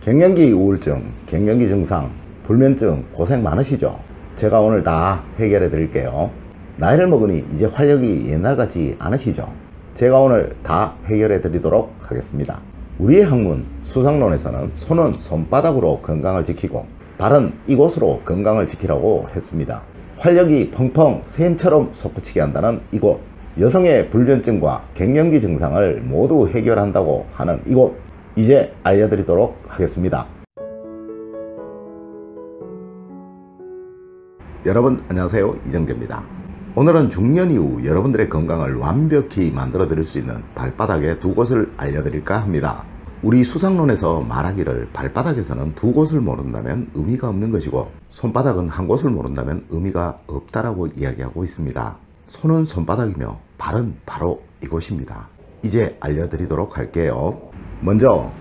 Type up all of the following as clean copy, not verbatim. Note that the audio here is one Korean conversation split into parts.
갱년기 우울증, 갱년기 증상, 불면증 고생 많으시죠? 제가 오늘 다 해결해 드릴게요. 나이를 먹으니 이제 활력이 옛날 같지 않으시죠? 제가 오늘 다 해결해 드리도록 하겠습니다. 우리의 학문 수상론에서는 손은 손바닥으로 건강을 지키고 발은 이곳으로 건강을 지키라고 했습니다. 활력이 펑펑 샘처럼 솟구치게 한다는 이곳, 여성의 불면증과 갱년기 증상을 모두 해결한다고 하는 이곳, 이제 알려드리도록 하겠습니다. 여러분 안녕하세요, 이정재입니다. 오늘은 중년 이후 여러분들의 건강을 완벽히 만들어 드릴 수 있는 발바닥의 두 곳을 알려드릴까 합니다. 우리 수상론에서 말하기를 발바닥에서는 두 곳을 모른다면 의미가 없는 것이고 손바닥은 한 곳을 모른다면 의미가 없다라고 이야기하고 있습니다. 손은 손바닥이며 발은 바로 이곳입니다. 이제 알려드리도록 할게요. 먼저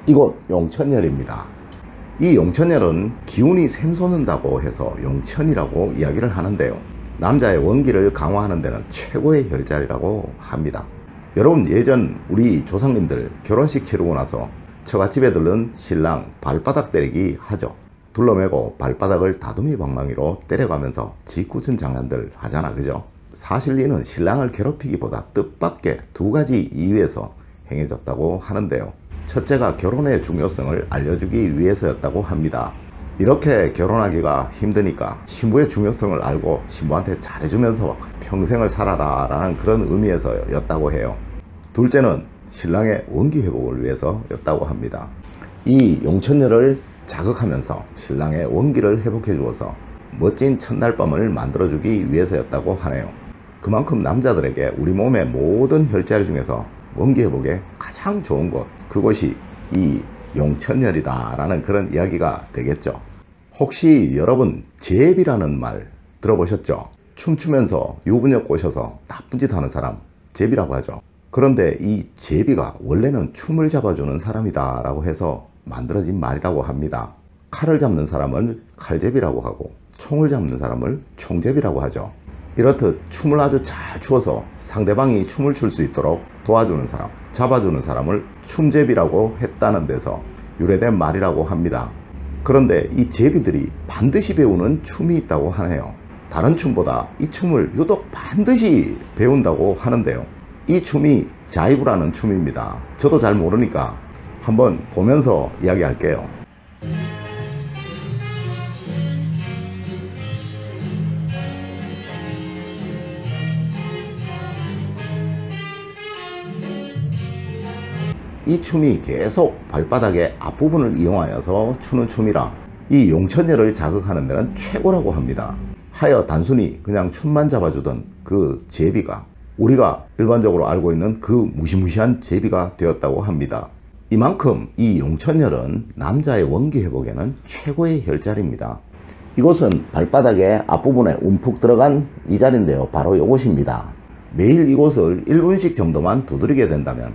이곳 용천열입니다. 이 용천열은 기운이 샘솟는다고 해서 용천이라고 이야기를 하는데요, 남자의 원기를 강화하는 데는 최고의 혈자리라고 합니다. 여러분, 예전 우리 조상님들 결혼식 치르고 나서 처갓집에 들른 신랑 발바닥 때리기 하죠. 둘러매고 발바닥을 다듬이 방망이로 때려가면서 짓궂은 장난들 하잖아, 그죠? 사실 이는 신랑을 괴롭히기보다 뜻밖의 두 가지 이유에서 행해졌다고 하는데요, 첫째가 결혼의 중요성을 알려주기 위해서였다고 합니다. 이렇게 결혼하기가 힘드니까 신부의 중요성을 알고 신부한테 잘해주면서 평생을 살아라 라는 그런 의미에서였다고 해요. 둘째는 신랑의 원기 회복을 위해서였다고 합니다. 이 용천열을 자극하면서 신랑의 원기를 회복해 주어서 멋진 첫날 밤을 만들어 주기 위해서였다고 하네요. 그만큼 남자들에게 우리 몸의 모든 혈자리 중에서 원기 회복에 가장 좋은 곳, 그곳이 이 용천열이다 라는 그런 이야기가 되겠죠. 혹시 여러분 제비라는 말 들어보셨죠? 춤추면서 유부녀 꼬셔서 나쁜 짓 하는 사람 제비라고 하죠. 그런데 이 제비가 원래는 춤을 잡아주는 사람이다 라고 해서 만들어진 말이라고 합니다. 칼을 잡는 사람을 칼제비라고 하고 총을 잡는 사람을 총제비라고 하죠. 이렇듯 춤을 아주 잘 추어서 상대방이 춤을 출 수 있도록 도와주는 사람, 잡아주는 사람을 춤제비라고 했다는 데서 유래된 말이라고 합니다. 그런데 이 제비들이 반드시 배우는 춤이 있다고 하네요. 다른 춤보다 이 춤을 유독 반드시 배운다고 하는데요, 이 춤이 자이브라는 춤입니다. 저도 잘 모르니까 한번 보면서 이야기할게요. 이 춤이 계속 발바닥의 앞부분을 이용하여서 추는 춤이라 이 용천열을 자극하는 데는 최고라고 합니다. 하여 단순히 그냥 춤만 잡아주던 그 제비가 우리가 일반적으로 알고 있는 그 무시무시한 제비가 되었다고 합니다. 이만큼 이 용천열은 남자의 원기 회복에는 최고의 혈자리입니다. 이곳은 발바닥의 앞부분에 움푹 들어간 이 자리인데요, 바로 이곳입니다. 매일 이곳을 1분씩 정도만 두드리게 된다면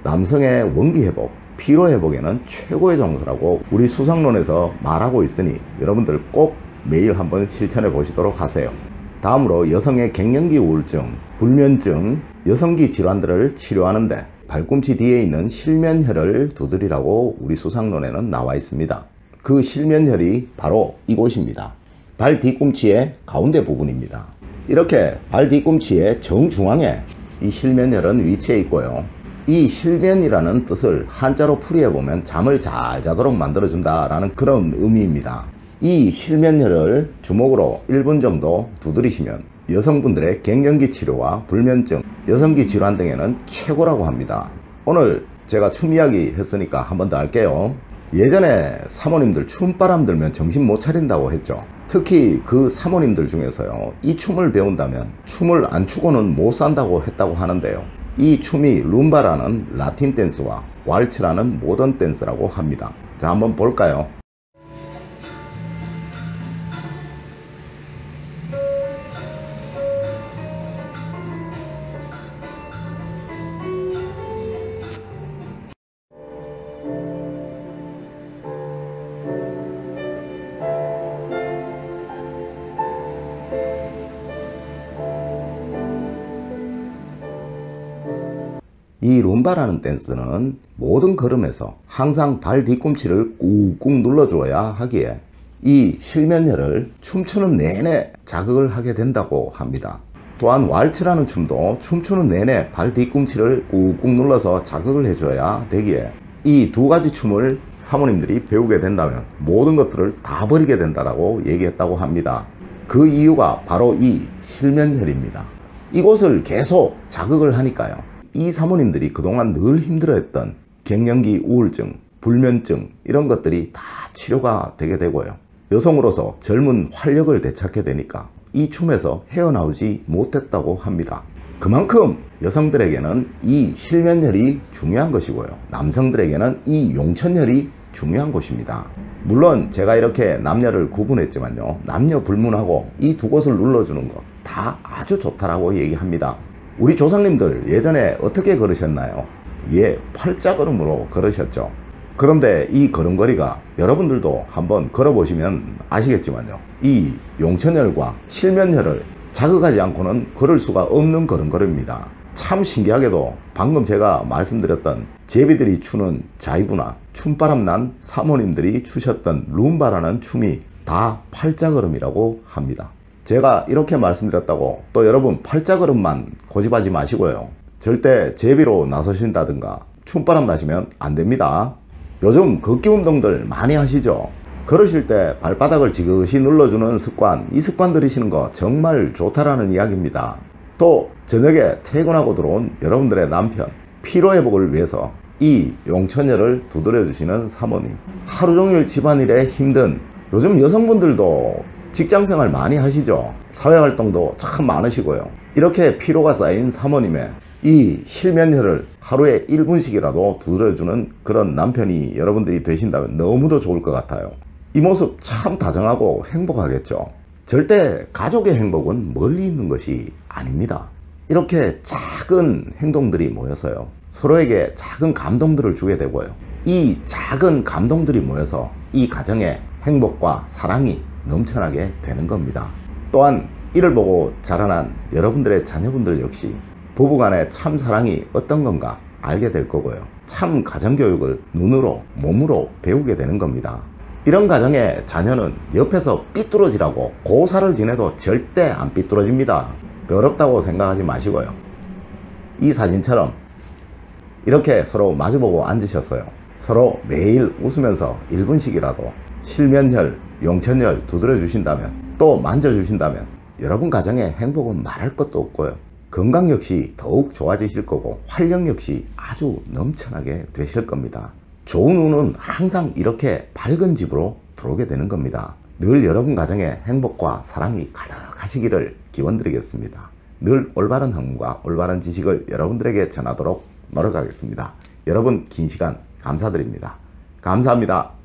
남성의 원기 회복, 피로 회복에는 최고의 장소라고 우리 수상론에서 말하고 있으니 여러분들 꼭 매일 한번 실천해 보시도록 하세요. 다음으로 여성의 갱년기 우울증, 불면증, 여성기 질환들을 치료하는데 발꿈치 뒤에 있는 실면혈을 두드리라고 우리 수상론에는 나와 있습니다. 그 실면혈이 바로 이곳입니다. 발 뒤꿈치의 가운데 부분입니다. 이렇게 발 뒤꿈치의 정중앙에 이 실면혈은 위치해 있고요, 이 실면이라는 뜻을 한자로 풀이해보면 잠을 잘 자도록 만들어준다 라는 그런 의미입니다. 이 실면혈을 주먹으로 1분 정도 두드리시면 여성분들의 갱년기 치료와 불면증, 여성기 질환 등에는 최고라고 합니다. 오늘 제가 춤 이야기 했으니까 한 번 더 할게요. 예전에 사모님들 춤바람 들면 정신 못 차린다고 했죠. 특히 그 사모님들 중에서요, 이 춤을 배운다면 춤을 안 추고는 못 산다고 했다고 하는데요, 이 춤이 룸바라는 라틴 댄스와 왈츠라는 모던 댄스라고 합니다. 자, 한번 볼까요? 이 룸바라는 댄스는 모든 걸음에서 항상 발 뒤꿈치를 꾹꾹 눌러주어야 하기에 이 실면혈을 춤추는 내내 자극을 하게 된다고 합니다. 또한 왈츠라는 춤도 춤추는 내내 발 뒤꿈치를 꾹꾹 눌러서 자극을 해줘야 되기에 이 두 가지 춤을 사모님들이 배우게 된다면 모든 것들을 다 버리게 된다고 얘기했다고 합니다. 그 이유가 바로 이 실면혈입니다. 이곳을 계속 자극을 하니까요, 이 사모님들이 그동안 늘 힘들어했던 갱년기 우울증, 불면증 이런 것들이 다 치료가 되게 되고요, 여성으로서 젊은 활력을 되찾게 되니까 이 춤에서 헤어나오지 못했다고 합니다. 그만큼 여성들에게는 이 실면혈이 중요한 것이고요, 남성들에게는 이 용천혈이 중요한 것입니다. 물론 제가 이렇게 남녀를 구분했지만요, 남녀 불문하고 이 두 곳을 눌러주는 것 다 아주 좋다라고 얘기합니다. 우리 조상님들 예전에 어떻게 걸으셨나요? 예, 팔자걸음으로 걸으셨죠. 그런데 이 걸음걸이가 여러분들도 한번 걸어보시면 아시겠지만요, 이 용천혈과 실면혈을 자극하지 않고는 걸을 수가 없는 걸음걸이입니다. 참 신기하게도 방금 제가 말씀드렸던 제비들이 추는 자이브나 춤바람 난 사모님들이 추셨던 룸바라는 춤이 다 팔자걸음이라고 합니다. 제가 이렇게 말씀드렸다고 또 여러분 팔자걸음만 고집하지 마시고요, 절대 제비로 나서신다든가 춤바람 나시면 안 됩니다. 요즘 걷기 운동들 많이 하시죠? 걸으실 때 발바닥을 지그시 눌러주는 습관, 이 습관 들이시는 거 정말 좋다라는 이야기입니다. 또 저녁에 퇴근하고 들어온 여러분들의 남편 피로회복을 위해서 이 용천혈을 두드려 주시는 사모님, 하루종일 집안일에 힘든 요즘 여성분들도 직장생활 많이 하시죠? 사회활동도 참 많으시고요, 이렇게 피로가 쌓인 사모님의 이 실면혈을 하루에 1분씩이라도 두드려주는 그런 남편이 여러분들이 되신다면 너무도 좋을 것 같아요. 이 모습 참 다정하고 행복하겠죠? 절대 가족의 행복은 멀리 있는 것이 아닙니다. 이렇게 작은 행동들이 모여서요, 서로에게 작은 감동들을 주게 되고요, 이 작은 감동들이 모여서 이 가정의 행복과 사랑이 넘쳐나게 되는 겁니다. 또한 이를 보고 자라난 여러분들의 자녀분들 역시 부부간의 참 사랑이 어떤 건가 알게 될 거고요, 참 가정교육을 눈으로 몸으로 배우게 되는 겁니다. 이런 가정의 자녀는 옆에서 삐뚤어지라고 고사를 지내도 절대 안 삐뚤어집니다. 더럽다고 생각하지 마시고요, 이 사진처럼 이렇게 서로 마주보고 앉으셨어요, 서로 매일 웃으면서 1분씩이라도 실면혈, 용천혈 두드려 주신다면, 또 만져주신다면 여러분 가정의 행복은 말할 것도 없고요, 건강 역시 더욱 좋아지실 거고 활력 역시 아주 넘쳐나게 되실 겁니다. 좋은 운은 항상 이렇게 밝은 집으로 들어오게 되는 겁니다. 늘 여러분 가정에 행복과 사랑이 가득하시기를 기원드리겠습니다. 늘 올바른 학문과 올바른 지식을 여러분들에게 전하도록 노력하겠습니다. 여러분 긴 시간 감사드립니다. 감사합니다.